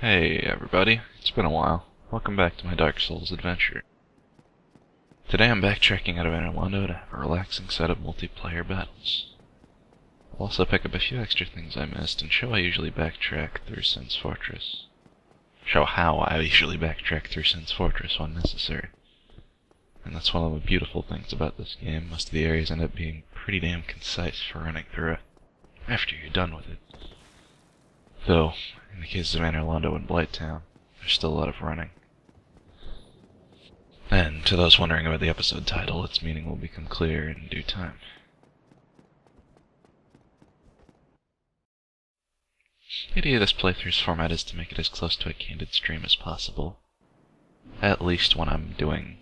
Hey everybody, it's been a while. Welcome back to my Dark Souls adventure. Today I'm backtracking out of Anarlando to have a relaxing set of multiplayer battles. I'll also pick up a few extra things I missed and show how I usually backtrack through Sin's Fortress when necessary. And that's one of the beautiful things about this game. Most of the areas end up being pretty damn concise for running through it after you're done with it. Though, in the cases of Anarlando and Blighttown, there's still a lot of running. And to those wondering about the episode title, its meaning will become clear in due time. The idea of this playthrough's format is to make it as close to a candid stream as possible. At least when I'm doing,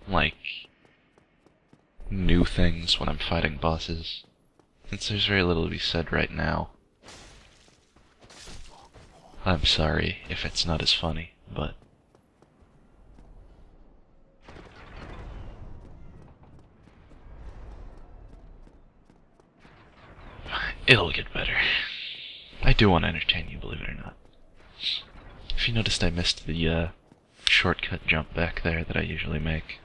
like, new things when I'm fighting bosses. Since there's very little to be said right now, I'm sorry if it's not as funny, but it'll get better. I do want to entertain you, believe it or not. If you noticed, I missed the shortcut jump back there that I usually make.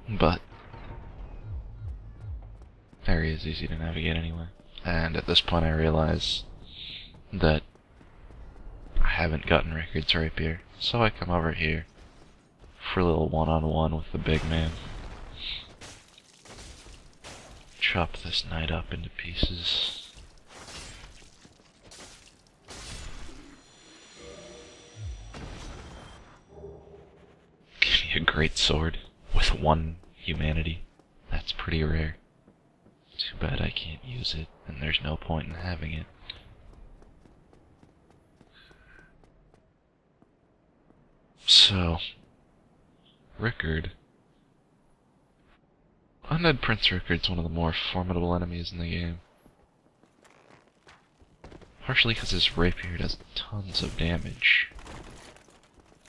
But area is easy to navigate anyway. And at this point I realize that I haven't gotten Ricard's Rapier, so I come over here for a little one-on-one with the big man. Chop this knight up into pieces. Give me a great sword with one humanity. That's pretty rare. Too bad I can't use it, and there's no point in having it. So, Ricard. Undead Prince Ricard's one of the more formidable enemies in the game. Partially because his rapier does tons of damage.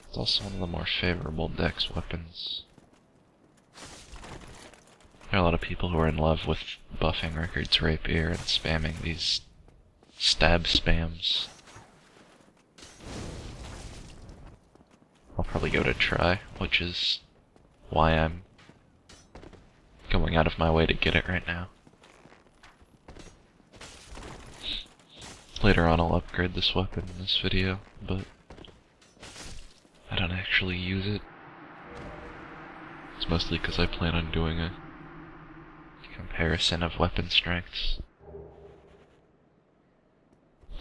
It's also one of the more favorable dex weapons. There are a lot of people who are in love with buffing Ricard's Rapier and spamming these stab spams. I'll probably go to try, which is why I'm going out of my way to get it right now. Later on I'll upgrade this weapon in this video, but I don't actually use it. It's mostly because I plan on doing a comparison of weapon strengths.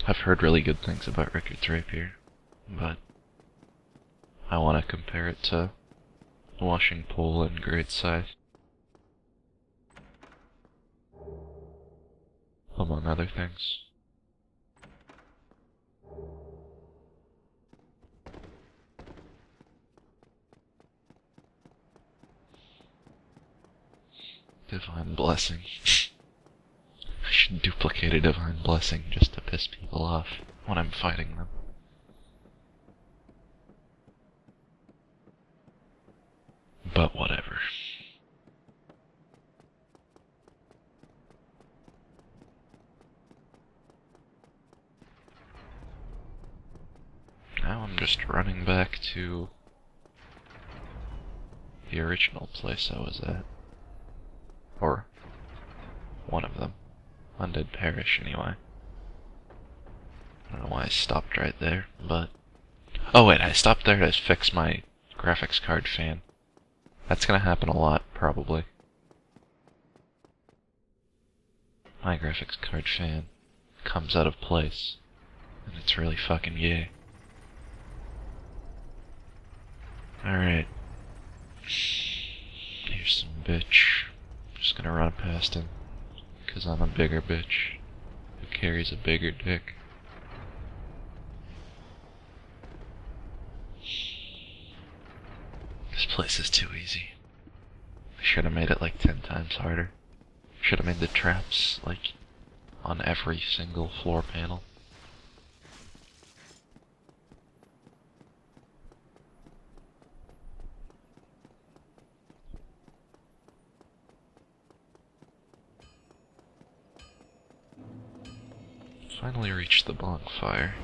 I've heard really good things about Ricard's Rapier, but I want to compare it to Washing Pole and Great Scythe, among other things. Divine Blessing. I should duplicate a Divine Blessing just to piss people off when I'm fighting them. But whatever. Now I'm just running back to the original place I was at. Or one of them. Undead Parish, anyway. I don't know why I stopped right there, but... Oh wait, I stopped there to fix my graphics card fan. That's gonna happen a lot, probably. My graphics card fan comes out of place, and it's really fucking gay. Alright. Here's some bitch. Just gonna run past him, 'cause I'm a bigger bitch who carries a bigger dick. This place is too easy. I should have made it like 10 times harder. Should have made the traps, like, on every single floor panel. Finally reached the bonfire.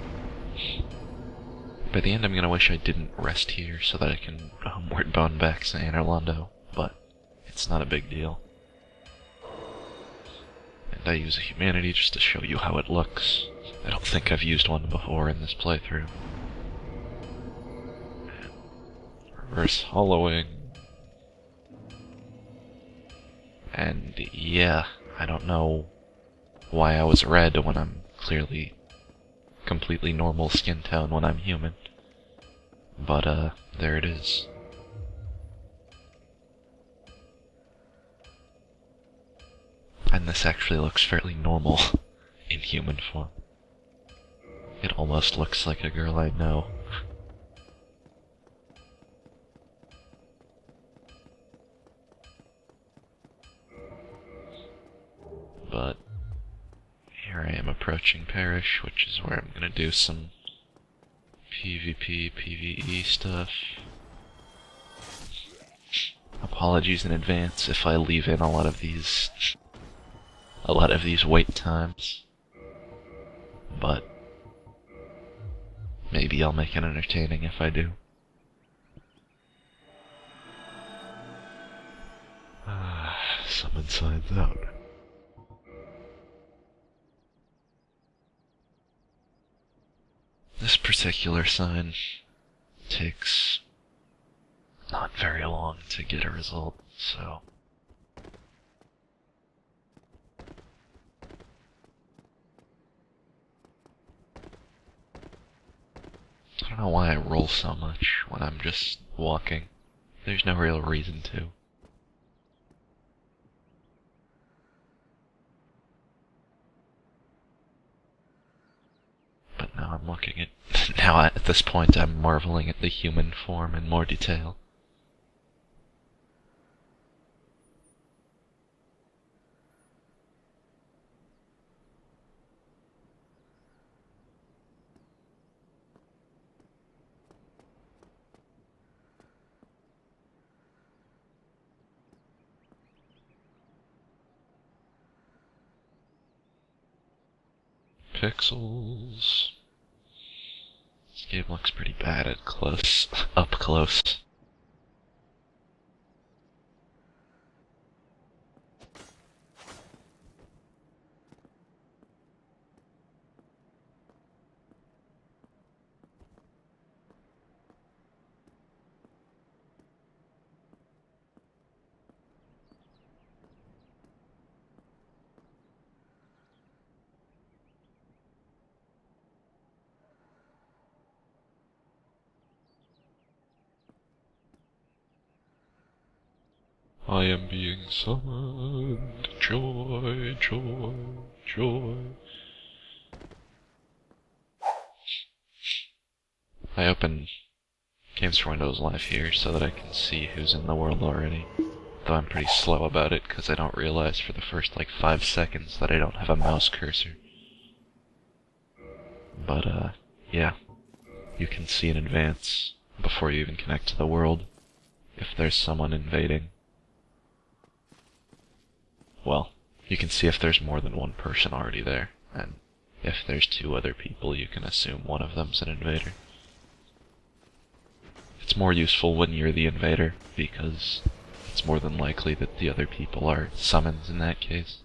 By the end I'm gonna wish I didn't rest here so that I can homeward bound back to Anor, but it's not a big deal. And I use a humanity just to show you how it looks. I don't think I've used one before in this playthrough. Reverse hollowing. And yeah, I don't know why I was red when I'm clearly completely normal skin tone when I'm human. But there it is. And this actually looks fairly normal in human form. It almost looks like a girl I know. But here I am approaching Parish, which is where I'm gonna do some PvP, PvE stuff. Apologies in advance if I leave in a lot of these wait times. But maybe I'll make it entertaining if I do. Summon signs out. This particular sign takes not very long to get a result, so I don't know why I roll so much when I'm just walking. There's no real reason to. But now I'm looking at... now at this point I'm marveling at the human form in more detail. Pixels. This game looks pretty bad at close, up close. I am being summoned. Joy, joy, joy. I open Games for Windows Live here so that I can see who's in the world already. Though I'm pretty slow about it because I don't realize for the first like 5 seconds that I don't have a mouse cursor. But yeah. You can see in advance, before you even connect to the world, if there's someone invading. Well, you can see if there's more than one person already there, and if there's 2 other people, you can assume one of them's an invader. It's more useful when you're the invader, because it's more than likely that the other people are summons in that case.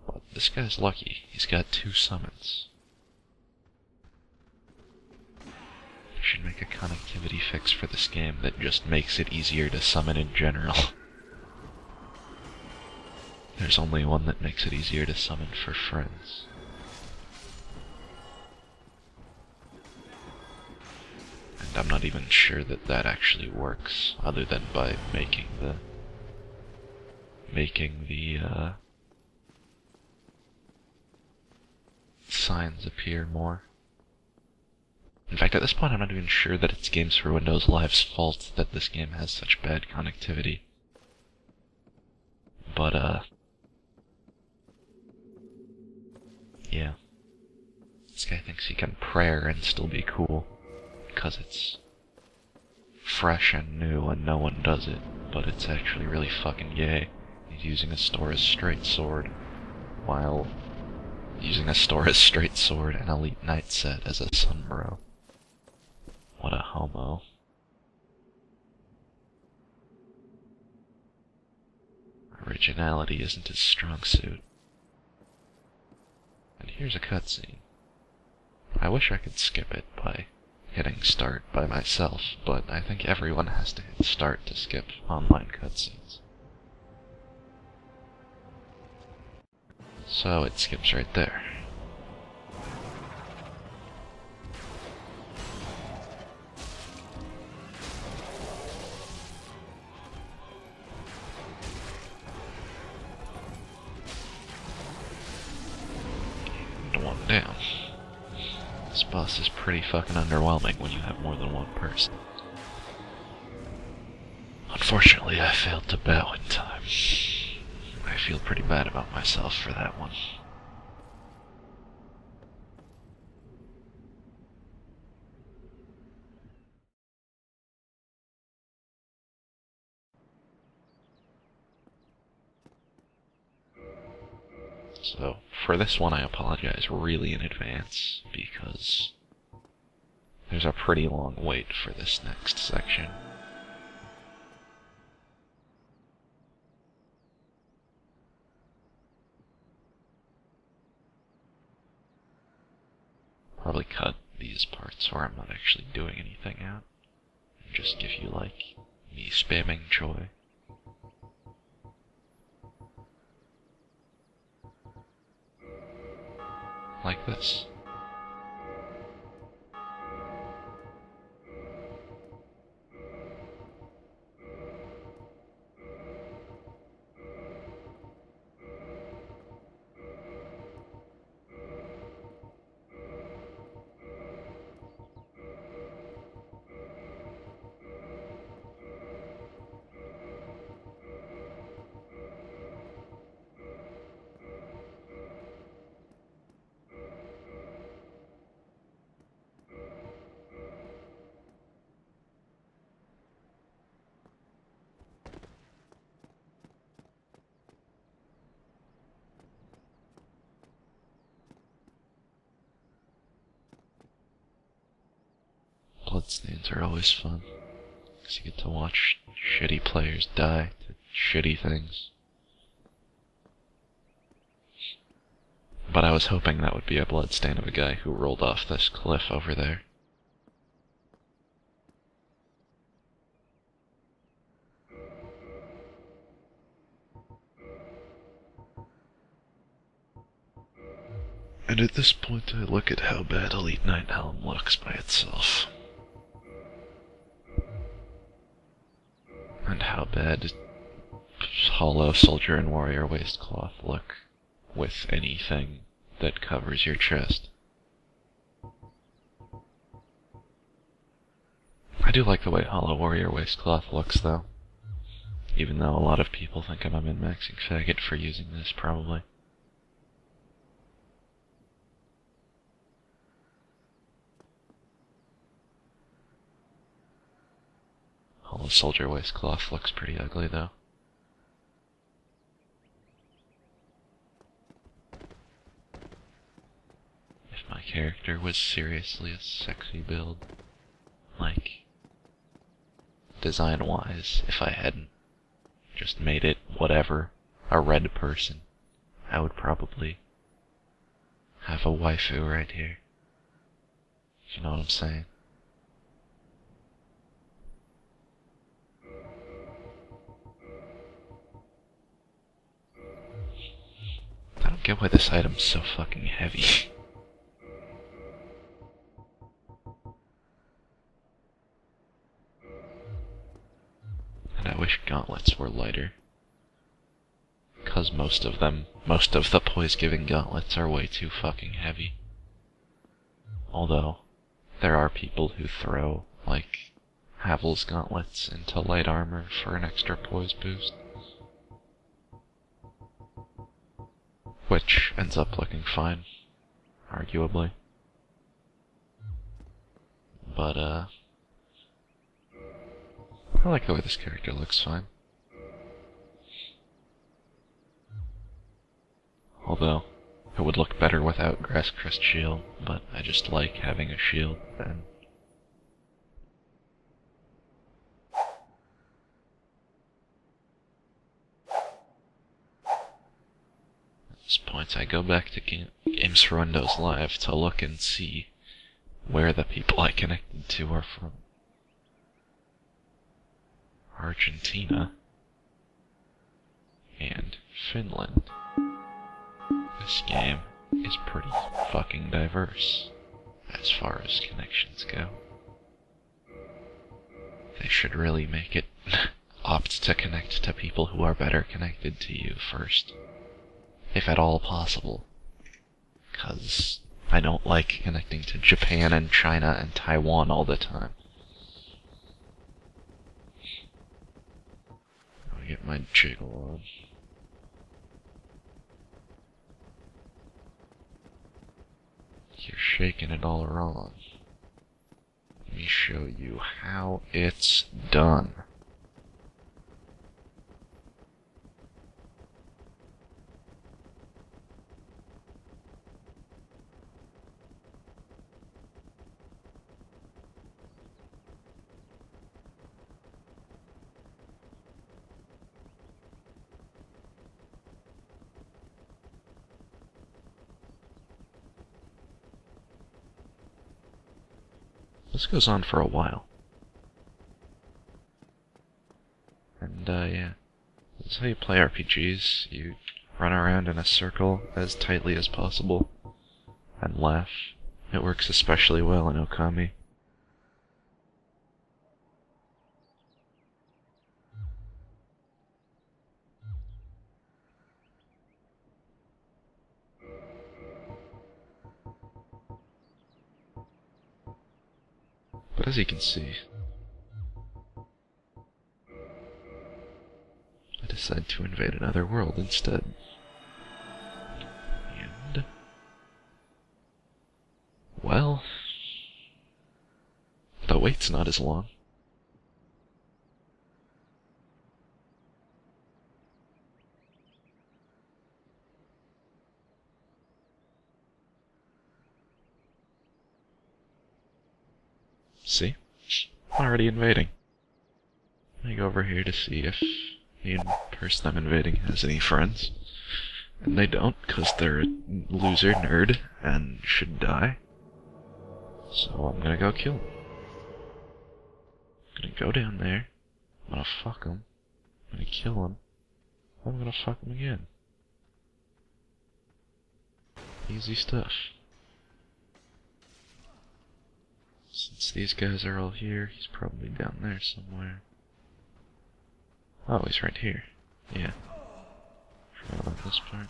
But this guy's lucky, he's got 2 summons. Should make a connectivity fix for this game that just makes it easier to summon in general. There's only one that makes it easier to summon for friends. And I'm not even sure that that actually works, other than by making the signs appear more. In fact, at this point I'm not even sure that it's Games for Windows Live's fault that this game has such bad connectivity. But, yeah. This guy thinks he can prayer and still be cool, because it's fresh and new and no one does it, but it's actually really fucking gay. He's using a Stora's straight sword, while using a Stora's straight sword and Elite Knight set as a sunbro. What a homo. Originality isn't his strong suit. And here's a cutscene. I wish I could skip it by hitting start by myself, but I think everyone has to hit start to skip online cutscenes. So it skips right there. And one down. This boss is pretty fucking underwhelming when you have more than one person. Unfortunately, I failed to bow in time. I feel pretty bad about myself for that one. So, for this one I apologize really in advance, because there's a pretty long wait for this next section. Probably cut these parts where I'm not actually doing anything out, and just give you, like, me spamming joy. Like this. Bloodstains are always fun, because you get to watch shitty players die to shitty things. But I was hoping that would be a bloodstain of a guy who rolled off this cliff over there. And at this point I look at how bad Elite Knight Helm looks by itself. And how bad Hollow Soldier and Warrior Waistcloth look with anything that covers your chest. I do like the way Hollow Warrior Waistcloth looks though, even though a lot of people think I'm a min-maxing faggot for using this, probably. Hollow Soldier Waistcloth looks pretty ugly, though. If my character was seriously a sexy build, like, design-wise, if I hadn't just made it whatever, a red person, I would probably have a waifu right here. You know what I'm saying? I don't get why this item's so fucking heavy. And I wish gauntlets were lighter. Cause most of the poise-giving gauntlets are way too fucking heavy. Although, there are people who throw, like, Havel's gauntlets into light armor for an extra poise boost. Which ends up looking fine, arguably. I like the way this character looks fine. Although, it would look better without Grass Crest Shield, but I just like having a shield then. At this point, I go back to Games for Windows Live to look and see where the people I connected to are from. Argentina and Finland. This game is pretty fucking diverse as far as connections go. They should really make it opt to connect to people who are better connected to you first, if at all possible. 'Cause I don't like connecting to Japan and China and Taiwan all the time. I'll get my jiggle on. You're shaking it all wrong. Let me show you how it's done. This goes on for a while. And, yeah. This is how you play RPGs. You run around in a circle as tightly as possible and laugh. It works especially well in Okami. But as you can see, I decide to invade another world instead. And, well, the wait's not as long. See? I'm already invading. I go over here to see if the person I'm invading has any friends. And they don't, because they're a loser nerd and should die. So I'm gonna go kill them. I'm gonna go down there, I'm gonna fuck them, I'm gonna kill them, I'm gonna fuck them again. Easy stuff. Since these guys are all here, he's probably down there somewhere. Oh, he's right here. Yeah. Forgot about this part.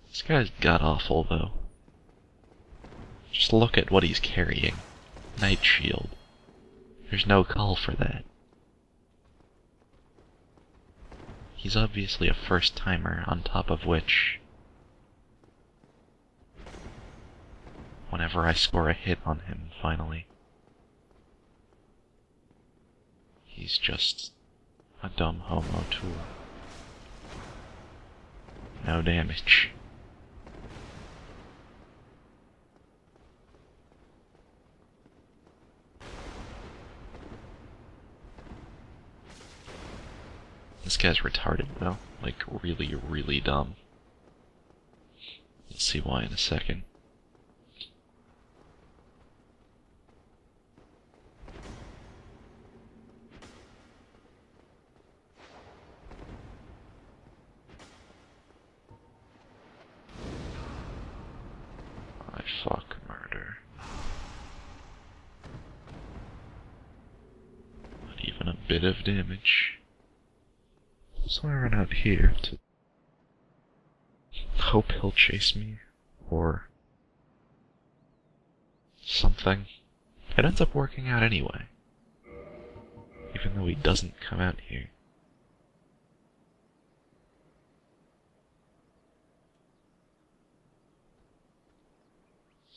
This guy's god-awful, though. Just look at what he's carrying. Night Shield. There's no call for that. He's obviously a first-timer, on top of which, whenever I score a hit on him, finally, he's just a dumb homo tool. No damage. This guy's retarded, though. Like, really, really dumb. You'll see why in a second. I fuck murder. Not even a bit of damage. So I run out here to hope he'll chase me, or something. It ends up working out anyway, even though he doesn't come out here.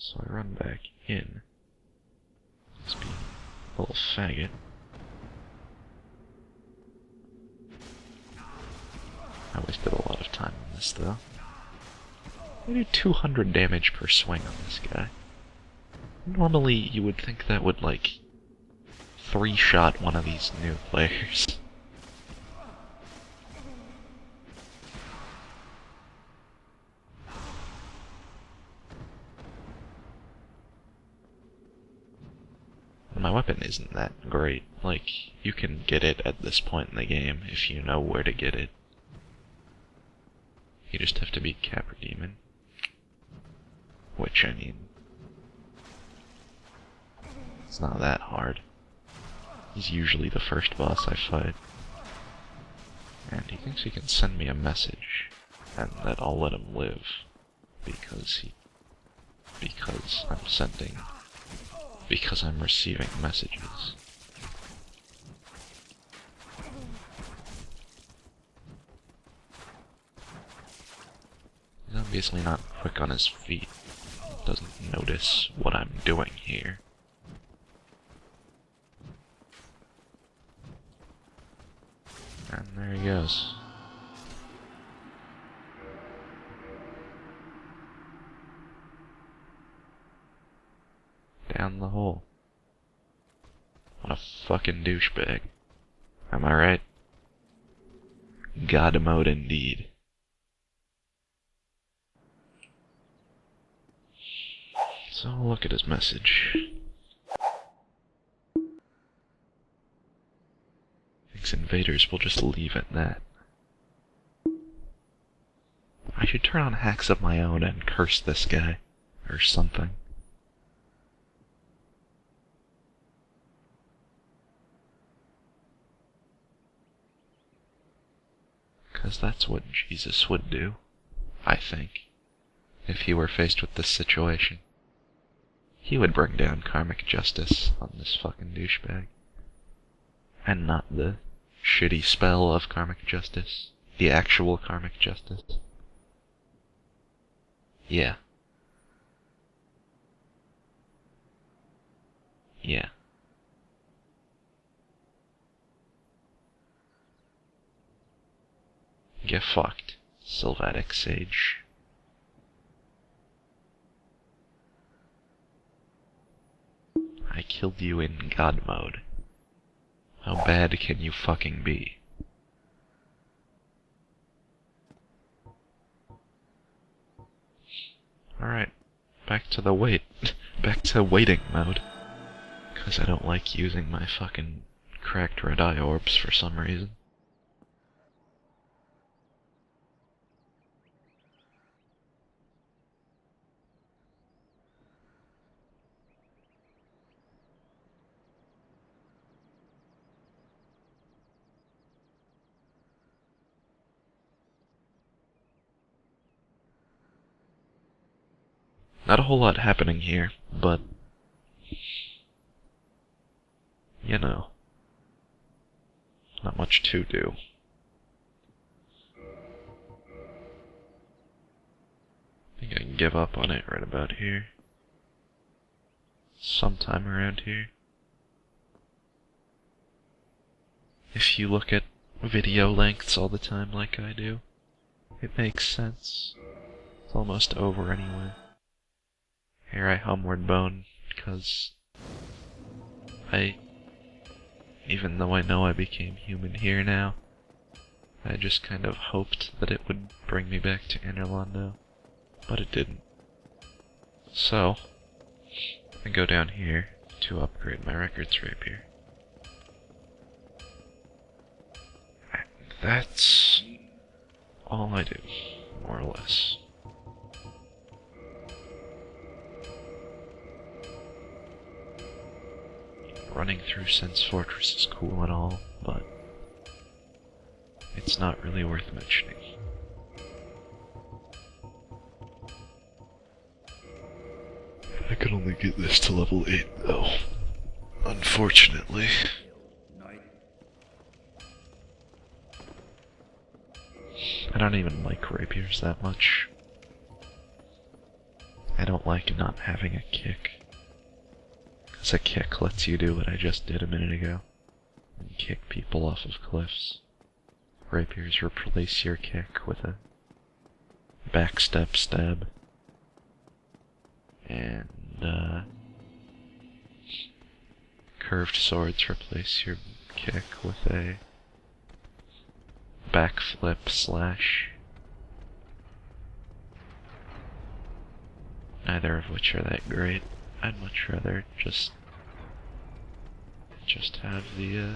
So I run back in. Let's be a little faggot. I wasted a lot of time on this, though. I do 200 damage per swing on this guy. Normally, you would think that would, like, 3-shot one of these new players. My weapon isn't that great. Like, you can get it at this point in the game if you know where to get it. You just have to beat Capra Demon. Which, I mean, it's not that hard. He's usually the first boss I fight. And he thinks he can send me a message, and that I'll let him live. Because I'm receiving messages. He's obviously not quick on his feet. Doesn't notice what I'm doing here. And there he goes. Down the hole. What a fucking douchebag. Am I right? God mode indeed. So I'll look at his message. Thinks invaders will just leave at that. I should turn on hacks of my own and curse this guy. Or something. Because that's what Jesus would do, I think, if he were faced with this situation. He would bring down karmic justice on this fucking douchebag. And not the shitty spell of karmic justice. The actual karmic justice. Yeah. Yeah. Get fucked, Sylvatic Sage. I killed you in God mode. How bad can you fucking be? Alright, back to the wait. Back to waiting mode. Because I don't like using my fucking cracked red eye orbs for some reason. Not a whole lot happening here, but you know, not much to do. I think I can give up on it right about here. Sometime around here. If you look at video lengths all the time like I do, it makes sense. It's almost over anyway. Here I homeward bone, because even though I know I became human here now, I just kind of hoped that it would bring me back to Innerlondo, but it didn't. So, I go down here to upgrade my records rapier. And that's all I do, more or less. Running through Sense Fortress is cool and all, but it's not really worth mentioning. I could only get this to level 8 though, unfortunately. I don't even like rapiers that much. I don't don't like not having a kick. Because a kick lets you do what I just did a minute ago. And kick people off of cliffs. Rapiers replace your kick with a backstep stab. And, curved swords replace your kick with a backflip slash. Neither of which are that great. I'd much rather just have the,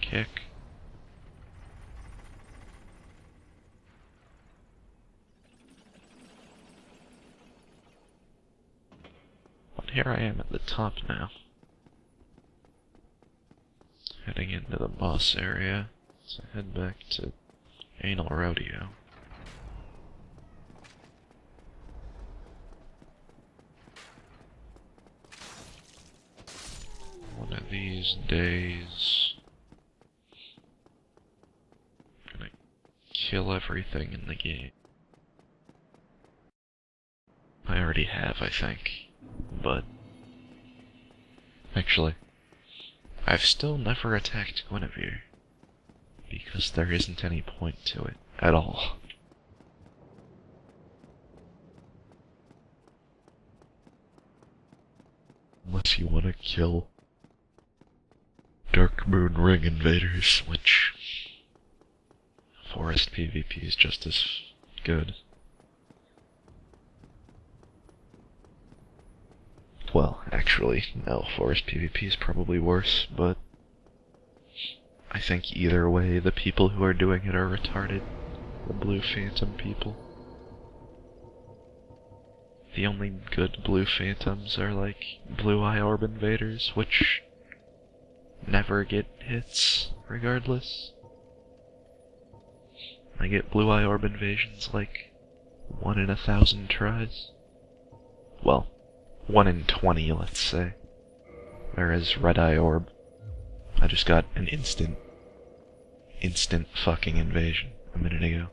kick. But here I am at the top now. Heading into the boss area, so head back to Anal Rodeo. One of these days, I'm gonna kill everything in the game. I already have, I think, but actually, I've still never attacked Guinevere, because there isn't any point to it at all. Unless you want to kill Dark Moon Ring invaders, which Forest PvP is just as good. Well, actually, no, Forest PvP is probably worse, but I think either way, the people who are doing it are retarded. The Blue Phantom people. The only good Blue Phantoms are like Blue Eye Orb invaders, which never get hits, regardless. I get Blue Eye Orb invasions like 1 in 1,000 tries. Well, 1 in 20, let's say. Whereas Red Eye Orb, I just got an instant fucking invasion a minute ago.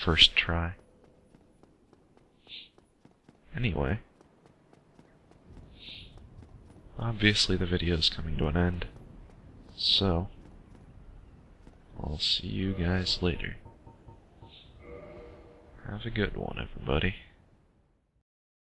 First try. Anyway. Obviously the video's coming to an end. So, I'll see you guys later. Have a good one, everybody.